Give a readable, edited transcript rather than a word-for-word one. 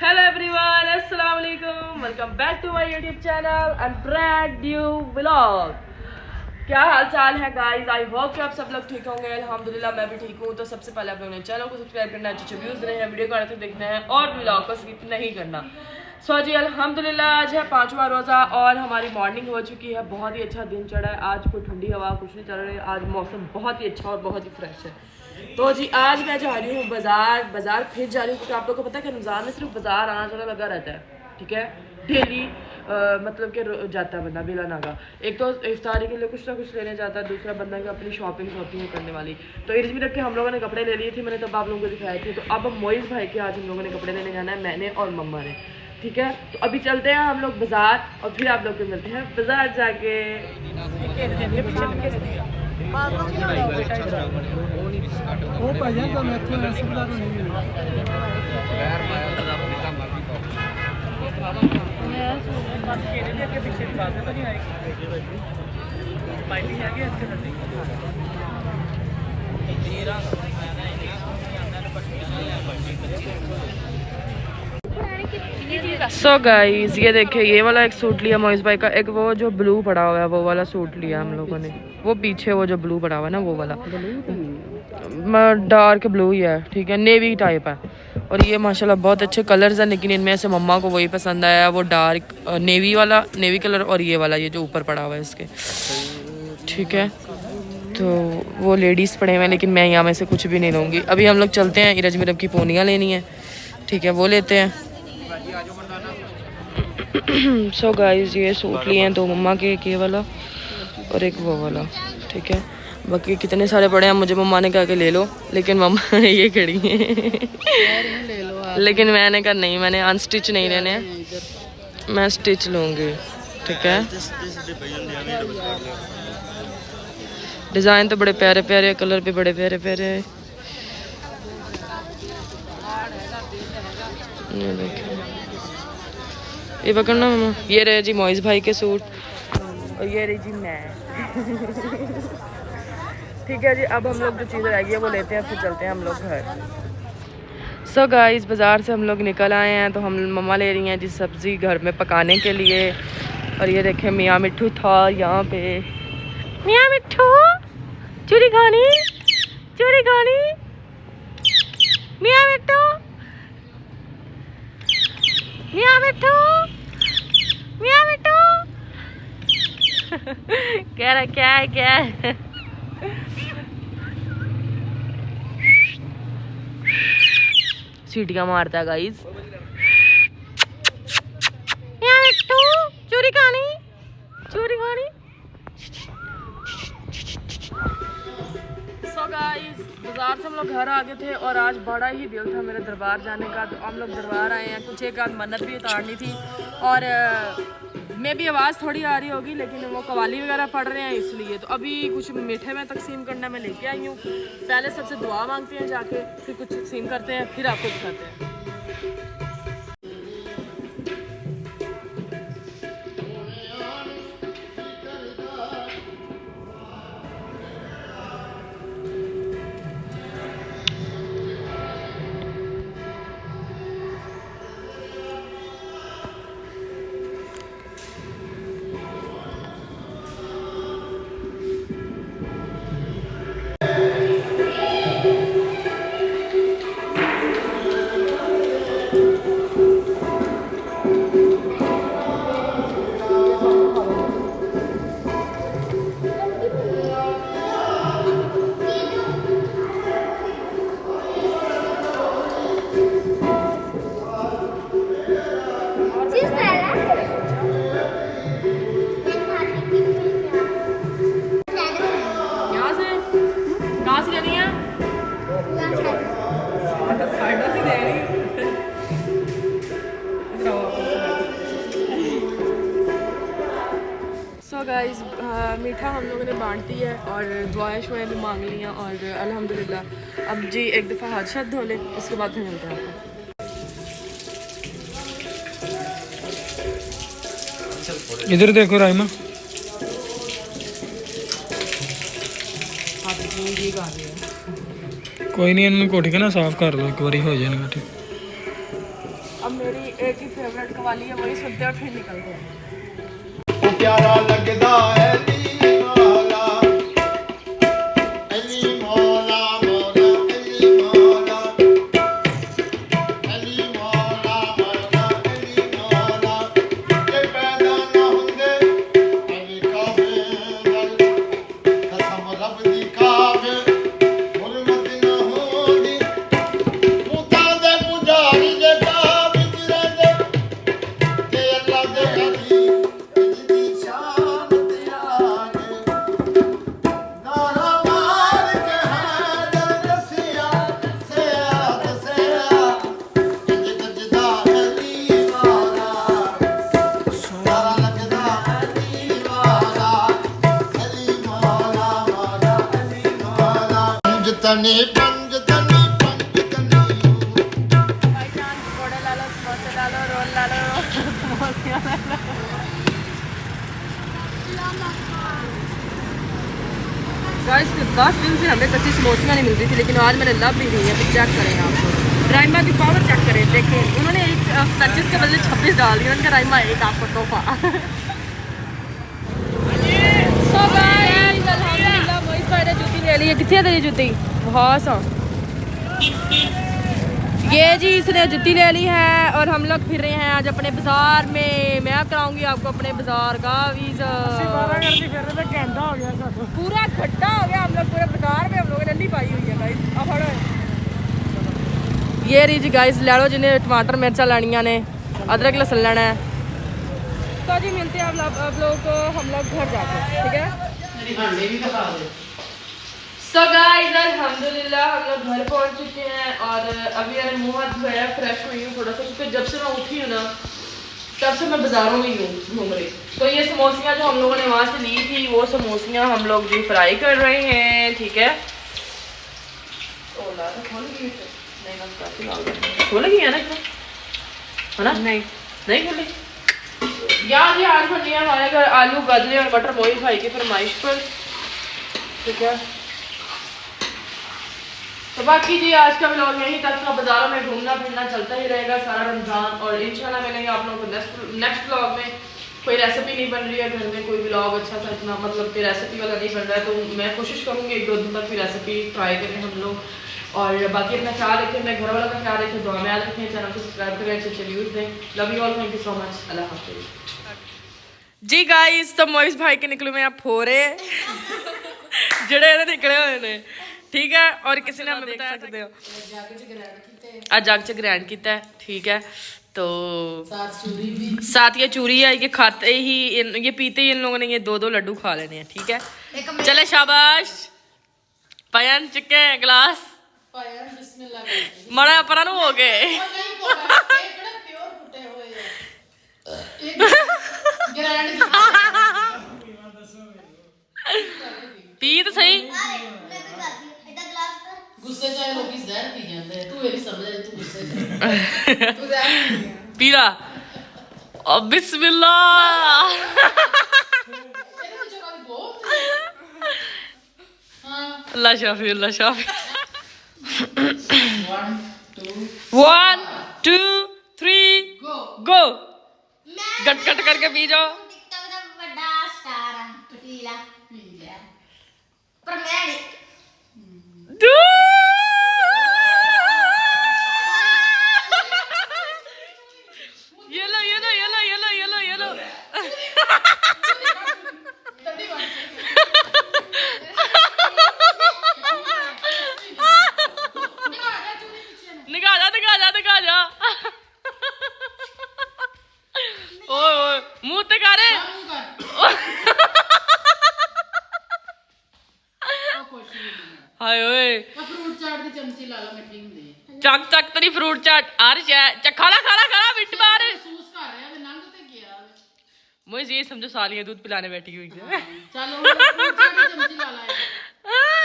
Hello everyone, अस्सलाम वालेकुम, welcome back to my YouTube channel and brand new vlog. क्या हाल चाल है गाइस? आई होप कि आप सब लोग ठीक होंगे। अल्हम्दुलिल्लाह मैं भी ठीक हूँ। तो सबसे पहले आप लोगों ने चैनल को सब्सक्राइब करना है, अच्छे व्यूज़ रहे हैं, वीडियो को आने तक देखना है और व्लॉग को स्किप नहीं करना। सो जी अल्हम्दुलिल्लाह आज है 5वां रोज़ा और हमारी मॉर्निंग हो चुकी है। बहुत ही अच्छा दिन चढ़ा है। आज कोई ठंडी हवा कुछ नहीं चल रही है। आज मौसम बहुत ही अच्छा और बहुत ही फ्रेश है। तो जी आज मैं जा रही हूँ बाजार फिर जा रही हूँ क्योंकि आप लोगों को पता है कि रमज़ान में सिर्फ बाजार आना जाना लगा रहता है। ठीक है, डेली मतलब कि जाता है बंदा बिला नागा। एक तो इफ्तारी के लिए कुछ ना कुछ लेने जाता है, दूसरा बंदा की अपनी शॉपिंग होती है करने वाली। तो इर्ज भी रख के हम लोगों ने कपड़े ले लिए थे, मैंने तब आप लोगों को दिखाए थे। तो अब मोइज़ भाई के आज हम लोगों ने कपड़े लेने जाना है, मैंने और मम्मा ने। ठीक है, तो अभी चलते हैं हम लोग बाजार और फिर आप लोग को मिलते हैं बाजार जाके। सो गाइस ये देखिए, ये वाला एक सूट लिया मोइज़ भाई का। एक वो जो ब्लू पड़ा हुआ है वो वाला सूट लिया हम लोगों ने। वो पीछे वो जो ब्लू पड़ा हुआ है ना वो वाला डार्क ब्लू ही है। ठीक है, नेवी टाइप है। और ये माशाल्लाह बहुत अच्छे कलर्स हैं, लेकिन इनमें से मम्मा को वही पसंद आया, वो डार्क नेवी वाला, नेवी कलर, और ये वाला ये जो ऊपर पड़ा हुआ है इसके। ठीक है, तो वो लेडीज़ पड़े हुए हैं, लेकिन मैं यहाँ में से कुछ भी नहीं लूँगी। अभी हम लोग चलते हैं, इरज मिरब की पोनियाँ लेनी है। ठीक है, वो लेते हैं। सो गाइस ये सूट लिए हैं, दो मम्मा के, एक ये वाला और एक वो वाला। ठीक है, बाकी कितने सारे पड़े हैं। मुझे मम्मा ने कहा कि ले लो, लेकिन मम्मा ये खड़ी हैं। लेकिन मैंने कहा नहीं, मैंने अनस्टिच नहीं लेने, मैं स्टिच लूँगी। ठीक है, डिज़ाइन तो बड़े प्यारे प्यारे, कलर भी बड़े प्यारे प्यारे हैं। ये देखिए, ये पकड़ना मम्मा। ये रहे जी मोइज़ भाई के सूट और ये रही जी मैं। ठीक है जी, अब हम लोग जो चीज़ें रह गई है वो लेते हैं, फिर चलते हैं हम लोग घर। सो गाइस बाज़ार से हम लोग निकल आए हैं। तो हम मम्मा ले रही हैं जी सब्ज़ी घर में पकाने के लिए। और ये देखें मियाँ मिट्ठू था यहाँ पे। मियाँ मिट्ठू चूरी खानी, चूरी खानी, मियाँ मिट्ठू, मियाँ मिट्ठू, मियाँ मिट्ठू। कह रहा क्या है क्या है। सीटियां मारता है गाइस। मियाँ मिट्ठू चूरी खानी, चूरी खानी। सो गाइस बाजार से हम लोग घर आ गए थे और आज बड़ा ही दिल था मेरे दरबार जाने का। तो हम लोग दरबार आए हैं, कुछ एक आध मन्नत भी उतारनी थी। और मैं भी आवाज़ थोड़ी आ रही होगी, लेकिन वो कवाली वगैरह पढ़ रहे हैं इसलिए। तो अभी कुछ मीठे में तकसीम करना मैं लेके आई हूँ। पहले सबसे दुआ मांगते हैं जाके, फिर कुछ तकसीम करते हैं, फिर आपको दिखाते हैं। गाइस मीठा हम लोगों ने बांट दी है और दुआएं शुआएं भी मांग ली हैं। और अल्हम्दुलिल्लाह अब जी एक दफ़ा हाथ शत धो ले, उसके बाद फिर मिलते हैं आपको। इधर देखो राइमा, हाथ कोई नहीं, इन्होंने कोठी के ना साफ कर दो, एक बारी हो जाएगा ठीक। अब मेरी एक ही फेवरेट कवाली है, वही सुनते हैं फिर निकलते हैं। प्यारा लगदा है नी मौला, अली मौला मौला अली मौला, अली मौला मौला अली मौला, ये पैदा ना हुंदे अली काबे दल, कसम रब दी काबे हुरमत ना होंदी, मुता दे पुजारी जे काबे च रहंदे ते अल्लाह दे अली तनी पंज तनी पंज तनी भाईजान पकौड़े ला लो, समोसे ला लो, रोल ला लो, समोसे ला लो। गाइस 10 दिन से हमें कच्ची समोसियाँ नहीं मिल रही थी, लेकिन आज मैंने लब भी दी है। तो चेक करें आपको राइमा की पावर चेक करें, देखें उन्होंने एक 25 के बदले 26 डाल दिया। उनका राइमा एक आपको तोहफा। सो गाइस अल्हम्दुलिल्लाह मोइस भाई ने जूती ले ली है। कितनी है तेरी जूती? बहुत सा। ये जी इसने जूती ले ली है और हम लोग फिर रहे हैं आज अपने बाजार में। मैं कराऊंगी आपको अपने बाजार का वीज़ा। पूरा खड्डा हो गया, हम लोग पूरे बाजार में हम लोगों ने नहीं पाई हुई है गाइस। अब हड़ो ये रही जी गाइस, ले लो जिन्हें टमाटर मिर्चा लानिया ने, अदरक लहसुन लेना है। तो जी मिलते हैं आप लोग को हम लोग घर जाते हैं, ठीक है। सो गाइस अल्हम्दुलिल्लाह हम लोग घर पहुंच चुके हैं और अभी मैंने मुँह हाथ धोया, फ्रेश हुई हूँ थोड़ा सा, क्योंकि जब से मैं उठी हूँ ना तब से मैं बाज़ारों में ही हूँ घूम रही। तो ये समोसियाँ जो हम लोगों ने वहाँ से ली थी, वो समोसियाँ हम लोग भी फ्राई कर रहे हैं, ठीक है। खोल गई है ना इसमें, है ना? नहीं खोली। यार जी आज बनी है हमारे घर आलू गजरे और मटर मोई भाई की फरमाइश पर, ठीक है। तो बाकी जी आज का व्लॉग यहीं तक का। बाजारों में घूमना फिरना चलता ही रहेगा सारा रमज़ान, और इंशाल्लाह मिलेंगे आप लोगों को नेक्स्ट व्लॉग में। कोई रेसिपी नहीं बन रही है घर में, कोई व्लॉग अच्छा सा इतना मतलब कि रेसिपी वाला नहीं बन रहा है, तो मैं कोशिश करूँगी 1-2 दिन तक भी रेसिपी ट्राई करें हम लोग। और बाकी अपना ख्याल रखें, मैं घर वालों का ख्याल रखें, दुआ में याद रखें, चैनल को सब्सक्राइब करें, अच्छे व्यूज़ दें। Love you all, thank you so much, अल्लाह हाफिज़। जी गाइस तो मोइस भाई के निकलू में आप फोरे जड़े निकले हुए ने, ठीक है। और किसी ने हमें बता सकते हो आज जग च ग्रैंड किया है, ठीक है। तो साथ ये चूरी है, ये खाते ही ये पीते ही इन लोगों ने ये 2-2 लड्डू खा लेने हैं, ठीक है। चले शाबाश पयन चुके गिलास मड़ा परा हो गए। पी तो सही गुस्से चाहे लोग जहर पी जाते हैं, तू ये नहीं समझ रही, तू गुस्से तू जहर पीला। अब बिस्मिल्लाह अल्लाह शाफी अल्लाह शाफी। 1 2 3 गो। गट गट करके पी जाओ। दिखा जा ओए मुंह ते कर हाय ओए फ्रूट चाट दी चमची ला ला, मिठी हुंदी है। चक चक तेरी फ्रूट चाट अर्श है, खाला खाला खाला मिट मार महसूस कर रहा है नंग ते गया। मुझे ये समझो सालियां दूध पिलाने बैठी हुई है। चलो फ्रूट चाट दी चमची ला ला।